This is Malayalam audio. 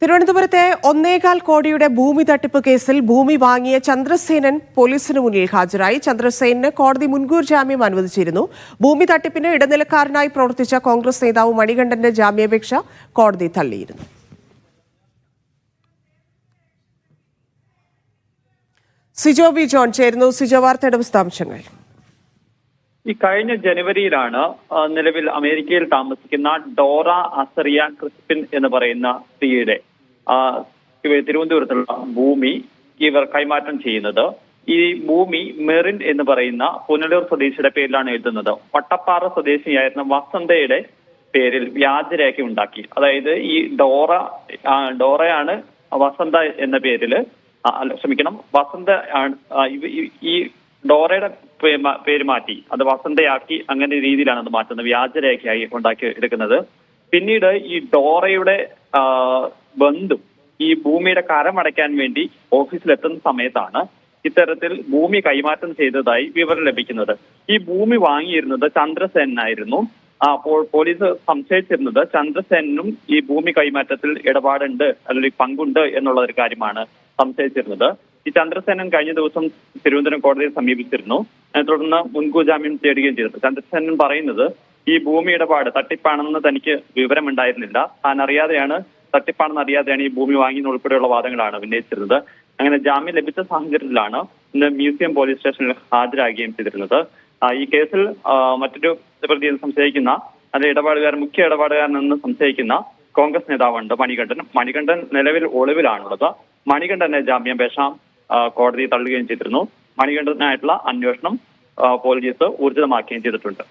തിരുവനന്തപുരത്തെ 1.25 കോടിയുടെ ഭൂമി തട്ടിപ്പ് കേസിൽ ഭൂമി വാങ്ങിയ ചന്ദ്രസേനൻ പോലീസിന് മുന്നിൽ ഹാജരായി. ചന്ദ്രസേനന് കോടതി മുൻകൂർ ജാമ്യം അനുവദിച്ചിരുന്നു. ഭൂമി തട്ടിപ്പിന് ഇടനിലക്കാരനായി പ്രവർത്തിച്ച കോൺഗ്രസ് നേതാവ് മണികണ്ഠന്റെ ജാമ്യാപേക്ഷ കോടതി തള്ളിയിരുന്നു. സിജോ ബി ജോൺ ചേരുന്നു. സിജോ, വാർത്തയുടെ വിശദാംശങ്ങൾ. ഈ കഴിഞ്ഞ ജനുവരിയിലാണ് നിലവിൽ അമേരിക്കയിൽ താമസിക്കുന്ന ഡോറ അസറിയ ക്രിസ്പിൻ എന്ന് പറയുന്ന സ്ത്രീയുടെ തിരുവനന്തപുരത്തുള്ള ഭൂമി ഇവർ കൈമാറ്റം ചെയ്യുന്നത്. ഈ ഭൂമി മെറിൻ എന്ന് പറയുന്ന പുനലൂർ സ്വദേശിയുടെ പേരിലാണ് എഴുതുന്നത്. വട്ടപ്പാറ സ്വദേശിയായിരുന്ന വസന്തയുടെ പേരിൽ വ്യാജരേഖ ഉണ്ടാക്കി. അതായത് ഈ ഡോറയാണ് വസന്ത എന്ന പേരില് വസന്ത ഈ ഡോറയുടെ പേര് മാറ്റി അത് വസന്തയാക്കി, അങ്ങനെ രീതിയിലാണ് അത് മാറ്റുന്നത്, വ്യാജരേഖയായി ഉണ്ടാക്കി എടുക്കുന്നത്. പിന്നീട് ഈ ഡോറയുടെ ബന്ധു ഈ ഭൂമിയുടെ കരമടയ്ക്കാൻ വേണ്ടി ഓഫീസിലെത്തുന്ന സമയത്താണ് ഇത്തരത്തിൽ ഭൂമി കൈമാറ്റം ചെയ്തതായി വിവരം ലഭിക്കുന്നത്. ഈ ഭൂമി വാങ്ങിയിരുന്നത് ചന്ദ്രസേനായിരുന്നു. അപ്പോൾ പോലീസ് സംശയിച്ചിരുന്നത് ചന്ദ്രസേനും ഈ ഭൂമി കൈമാറ്റത്തിൽ ഇടപാടുണ്ട് അല്ലെങ്കിൽ പങ്കുണ്ട് എന്നുള്ള ഒരു കാര്യമാണ് സംശയിച്ചിരുന്നത്. ഈ ചന്ദ്രസേനൻ കഴിഞ്ഞ ദിവസം തിരുവനന്തപുരം കോടതിയെ സമീപിച്ചിരുന്നു. തുടർന്ന് മുൻകൂർ ജാമ്യം തേടുകയും ചെയ്തു. ചന്ദ്രസേനൻ പറയുന്നത് ഈ ഭൂമി ഇടപാട് തട്ടിപ്പാണെന്ന് തനിക്ക് വിവരമുണ്ടായിരുന്നില്ല, താൻ അറിയാതെയാണ് തട്ടിപ്പാണെന്ന് അറിയാതെയാണ് ഈ ഭൂമി വാങ്ങിയെന്ന് ഉൾപ്പെടെയുള്ള വാദങ്ങളാണ് ഉന്നയിച്ചിരുന്നത്. അങ്ങനെ ജാമ്യം ലഭിച്ച സാഹചര്യത്തിലാണ് ഇന്ന് മ്യൂസിയം പോലീസ് സ്റ്റേഷനിൽ ഹാജരാകുകയും ചെയ്തിരുന്നത്. ഈ കേസിൽ മറ്റൊരു പ്രതി സംശയിക്കുന്ന മുഖ്യ ഇടപാടുകാരനെന്ന് സംശയിക്കുന്ന കോൺഗ്രസ് നേതാവുണ്ട് മണികണ്ഠൻ നിലവിൽ ഒളിവിലാണുള്ളത്. മണികണ്ഠന്റെ ജാമ്യാപേക്ഷ കോടതി തള്ളുകയും ചെയ്തിരുന്നു. മണികണ്ഠനായിട്ടുള്ള അന്വേഷണം പോലീസ് ഊർജിതമാക്കുകയും ചെയ്തിട്ടുണ്ട്.